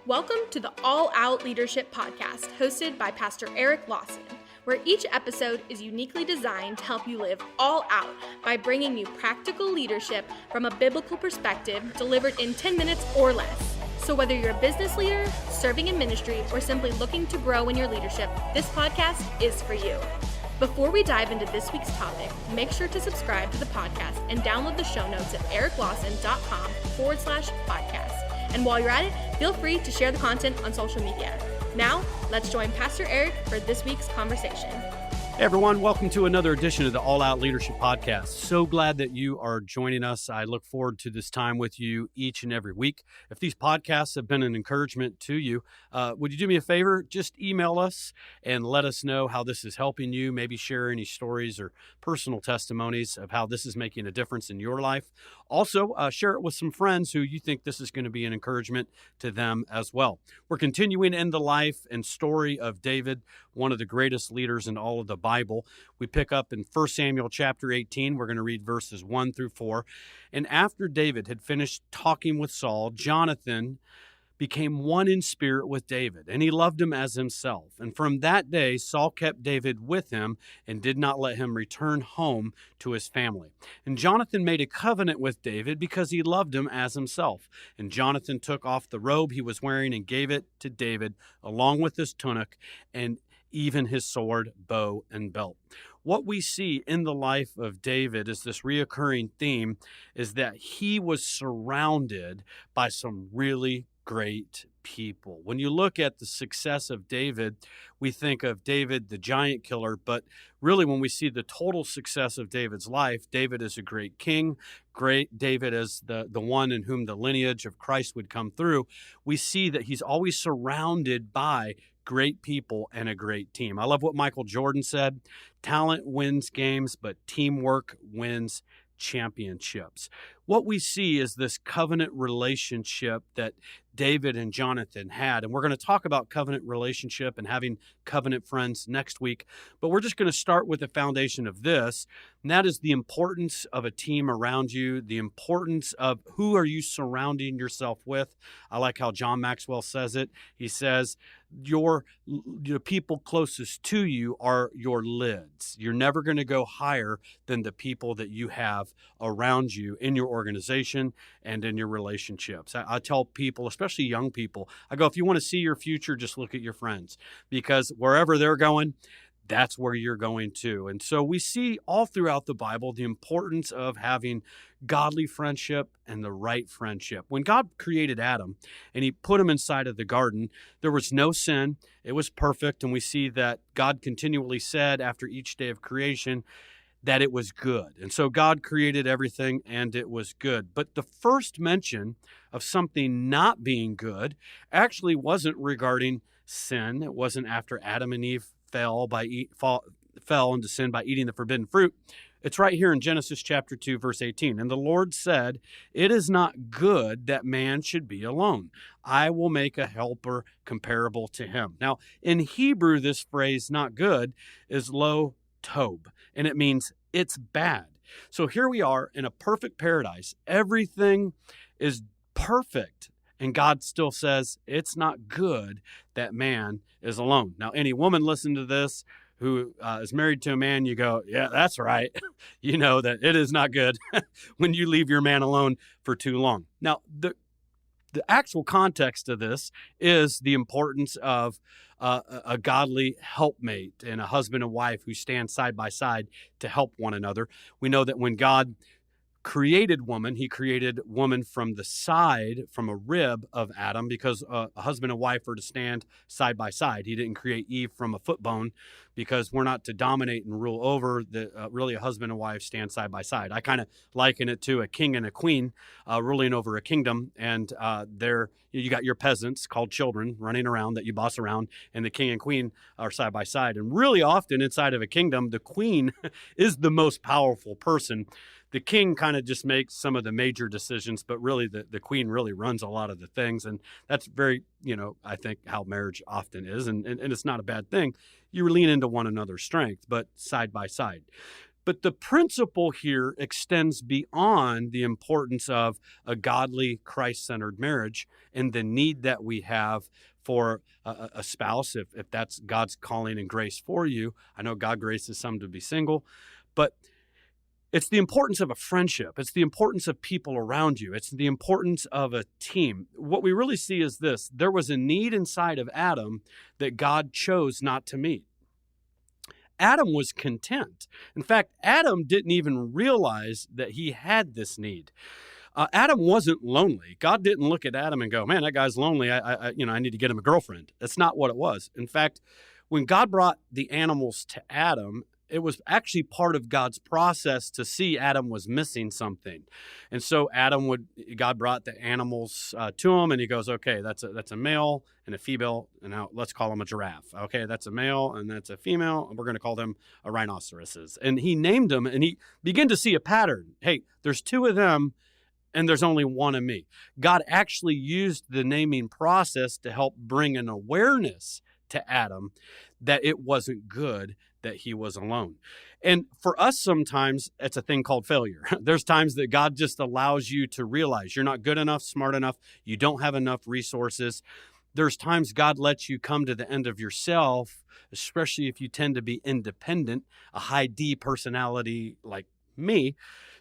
Welcome to the All Out Leadership Podcast, hosted by Pastor Eric Lawson, where each episode is uniquely designed to help you live all out by bringing you practical leadership from a biblical perspective delivered in 10 minutes or less. So whether you're a business leader, serving in ministry, or simply looking to grow in your leadership, this podcast is for you. Before we dive into this week's topic, make sure to subscribe to the podcast and download the show notes at ericlawson.com/podcast. And while you're at it, feel free to share the content on social media. Now, let's join Pastor Eric for this week's conversation. Hey everyone, welcome to another edition of the All Out Leadership Podcast. So glad that you are joining us. I look forward to this time with you each and every week. If these podcasts have been an encouragement to you, would you do me a favor? Just email us and let us know how this is helping you. Maybe share any stories or personal testimonies of how this is making a difference in your life. Also, share it with some friends who you think this is going to be an encouragement to them as well. We're continuing in the life and story of David, one of the greatest leaders in all of the Bible. We pick up in 1 Samuel chapter 18. We're going to read verses 1 through 4. And after David had finished talking with Saul, Jonathan became one in spirit with David, and he loved him as himself. And from that day, Saul kept David with him and did not let him return home to his family. And Jonathan made a covenant with David because he loved him as himself. And Jonathan took off the robe he was wearing and gave it to David, along with his tunic and even his sword, bow, and belt. What we see in the life of David is this reoccurring theme is that he was surrounded by some really great people. When you look at the success of David, we think of David, the giant killer, but really when we see the total success of David's life, David is a great king, great David is the one in whom the lineage of Christ would come through. We see that he's always surrounded by great people and a great team. I love what Michael Jordan said, talent wins games, but teamwork wins championships. What we see is this covenant relationship that David and Jonathan had. And we're going to talk about covenant relationship and having covenant friends next week. But we're just going to start with the foundation of this. And that is the importance of a team around you, the importance of who are you surrounding yourself with. I like how John Maxwell says it. He says, your people closest to you are your lids. You're never going to go higher than the people that you have around you in your organization and in your relationships. I tell people, especially young people, I go, if you want to see your future, just look at your friends, because wherever they're going, that's where you're going to. And so we see all throughout the Bible the importance of having godly friendship and the right friendship. When God created Adam and he put him inside of the garden, there was no sin. It was perfect. And we see that God continually said after each day of creation that it was good. And so God created everything and it was good. But the first mention of something not being good actually wasn't regarding sin. It wasn't after Adam and Eve fell into sin by eating the forbidden fruit. It's right here in Genesis chapter 2, verse 18. And the Lord said, "It is not good that man should be alone. I will make a helper comparable to him." Now, in Hebrew, this phrase, not good, is lo tob, and it means it's bad. So here we are in a perfect paradise. Everything is perfect. And God still says it's not good that man is alone. Now, any woman listening to this who is married to a man, you go, yeah, that's right. You know that it is not good when you leave your man alone for too long. Now, the actual context of this is the importance of a godly helpmate and a husband and wife who stand side by side to help one another. We know that when God created woman, he created woman from the side, from a rib of Adam, because a husband and wife are to stand side by side. He didn't create Eve from a foot bone because we're not to dominate and rule over. Really, a husband and wife stand side by side. I kind of liken it to a king and a queen ruling over a kingdom, and you got your peasants called children running around that you boss around, and the king and queen are side by side. And really often inside of a kingdom, the queen is the most powerful person. The king kind of just makes some of the major decisions, but really the queen really runs a lot of the things. And that's very, I think how marriage often is. And it's not a bad thing. You lean into one another's strength, but side by side. But the principle here extends beyond the importance of a godly, Christ-centered marriage and the need that we have for a spouse, if that's God's calling and grace for you. I know God graces some to be single, but it's the importance of a friendship. It's the importance of people around you. It's the importance of a team. What we really see is this: there was a need inside of Adam that God chose not to meet. Adam was content. In fact, Adam didn't even realize that he had this need. Adam wasn't lonely. God didn't look at Adam and go, "Man, that guy's lonely. I need to get him a girlfriend." That's not what it was. In fact, when God brought the animals to Adam, it was actually part of God's process to see Adam was missing something. And so God brought the animals to him, and he goes, "Okay, that's a male and a female, and now let's call them a giraffe. Okay, that's a male and that's a female, and we're going to call them a rhinoceroses." And he named them, and he began to see a pattern. Hey, there's two of them, and there's only one of me. God actually used the naming process to help bring an awareness to Adam that it wasn't good that he was alone. And for us, sometimes it's a thing called failure. There's times that God just allows you to realize you're not good enough, smart enough, you don't have enough resources. There's times God lets you come to the end of yourself, especially if you tend to be independent, a high D personality like me,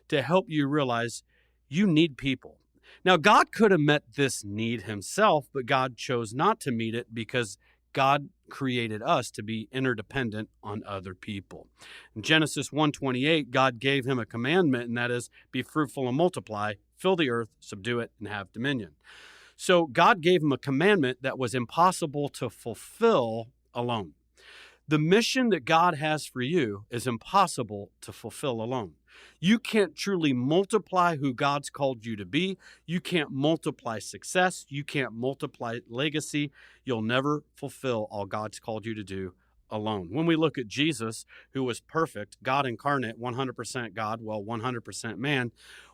to help you realize you need people. Now, God could have met this need himself, but God chose not to meet it because God created us to be interdependent on other people. In Genesis 1:28, God gave him a commandment, and that is, be fruitful and multiply, fill the earth, subdue it, and have dominion. So God gave him a commandment that was impossible to fulfill alone. The mission that God has for you is impossible to fulfill alone. You can't truly multiply who God's called you to be. You can't multiply success. You can't multiply legacy. You'll never fulfill all God's called you to do alone. When we look at Jesus, who was perfect, God incarnate, 100% God, 100% man,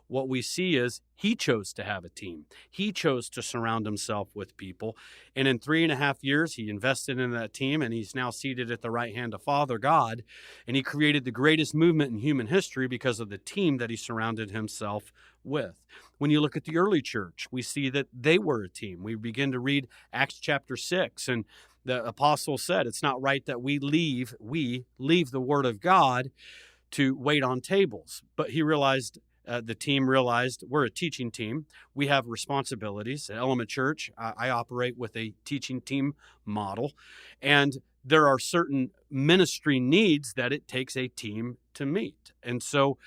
what we see is he chose to have a team. He chose to surround himself with people. And in 3.5 years, he invested in that team, and he's now seated at the right hand of Father God. And he created the greatest movement in human history because of the team that he surrounded himself with. When you look at the early church, we see that they were a team. We begin to read Acts chapter 6, and the apostle said, it's not right that we leave the word of God to wait on tables. But the team realized we're a teaching team. We have responsibilities. At Element Church, I operate with a teaching team model. And there are certain ministry needs that it takes a team to meet. And so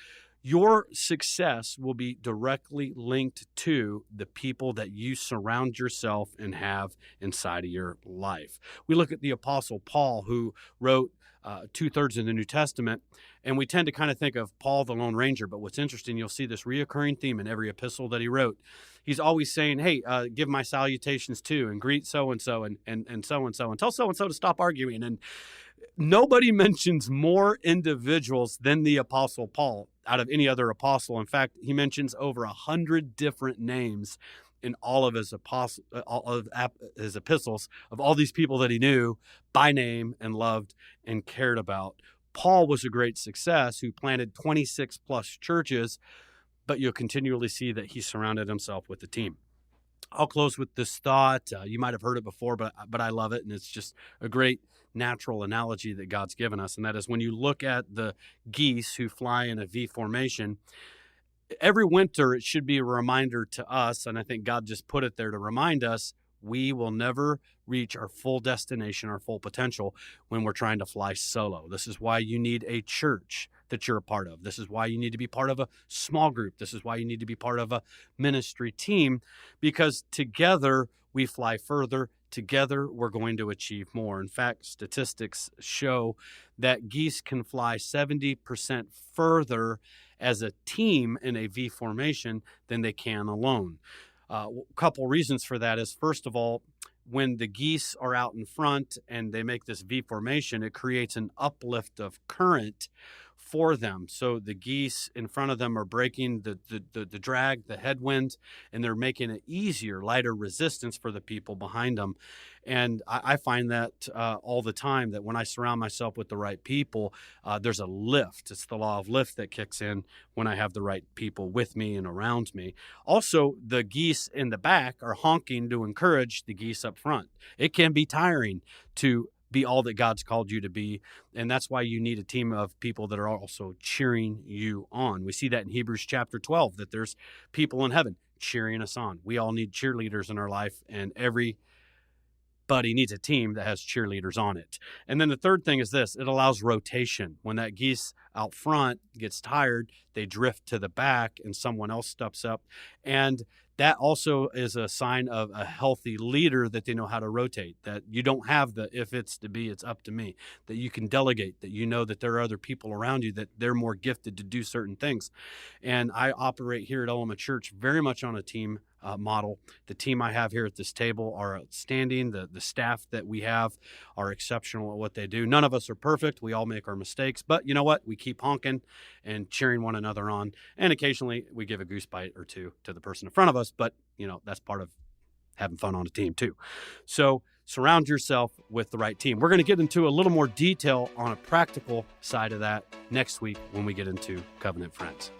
your success will be directly linked to the people that you surround yourself and have inside of your life. We look at the Apostle Paul, who wrote 2/3 of the New Testament, and we tend to kind of think of Paul the Lone Ranger. But what's interesting, you'll see this reoccurring theme in every epistle that he wrote. He's always saying, hey, give my salutations to, and greet so-and-so, and so-and-so, and tell so-and-so to stop arguing. And nobody mentions more individuals than the Apostle Paul out of any other apostle. In fact, he mentions over 100 different names in all of his epistles of all these people that he knew by name and loved and cared about. Paul was a great success who planted 26 plus churches, but you'll continually see that he surrounded himself with a team. I'll close with this thought. You might have heard it before, but I love it, and it's just a great natural analogy that God's given us, and that is when you look at the geese who fly in a V formation, every winter it should be a reminder to us, and I think God just put it there to remind us, we will never reach our full destination, our full potential when we're trying to fly solo. This is why you need a church that you're a part of. This is why you need to be part of a small group. This is why you need to be part of a ministry team, because together we fly further. Together we're going to achieve more. In fact, statistics show that geese can fly 70% further as a team in a V formation than they can alone. A couple reasons for that is, first of all, when the geese are out in front and they make this V formation, it creates an uplift of current for them. So the geese in front of them are breaking the drag, the headwind, and they're making it easier, lighter resistance for the people behind them. And I find that all the time, that when I surround myself with the right people, there's a lift. It's the law of lift that kicks in when I have the right people with me and around me. Also, the geese in the back are honking to encourage the geese up front. It can be tiring to be all that God's called you to be. And that's why you need a team of people that are also cheering you on. We see that in Hebrews chapter 12, that there's people in heaven cheering us on. We all need cheerleaders in our life, and everybody needs a team that has cheerleaders on it. And then the third thing is this: it allows rotation. When that geese out front gets tired, they drift to the back and someone else steps up. And that also is a sign of a healthy leader, that they know how to rotate, that you don't have the if it's to be, it's up to me, that you can delegate, that you know that there are other people around you that they're more gifted to do certain things. And I operate here at Element Church very much on a team model. The team I have here at this table are outstanding. The staff that we have are exceptional at what they do. None of us are perfect. We all make our mistakes, but you know what? We keep honking and cheering one another on. And occasionally we give a goose bite or two to the person in front of us, but you know, that's part of having fun on a team too. So surround yourself with the right team. We're going to get into a little more detail on a practical side of that next week when we get into Covenant Friends.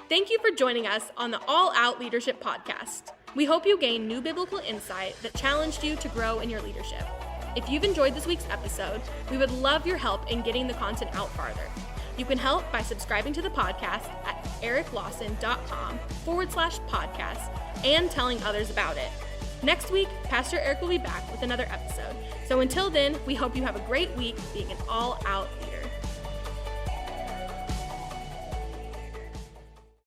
Thank you for joining us on the All Out Leadership Podcast. We hope you gained new biblical insight that challenged you to grow in your leadership. If you've enjoyed this week's episode, we would love your help in getting the content out farther. You can help by subscribing to the podcast at ericlawson.com/podcast and telling others about it. Next week, Pastor Eric will be back with another episode. So until then, we hope you have a great week being an all-out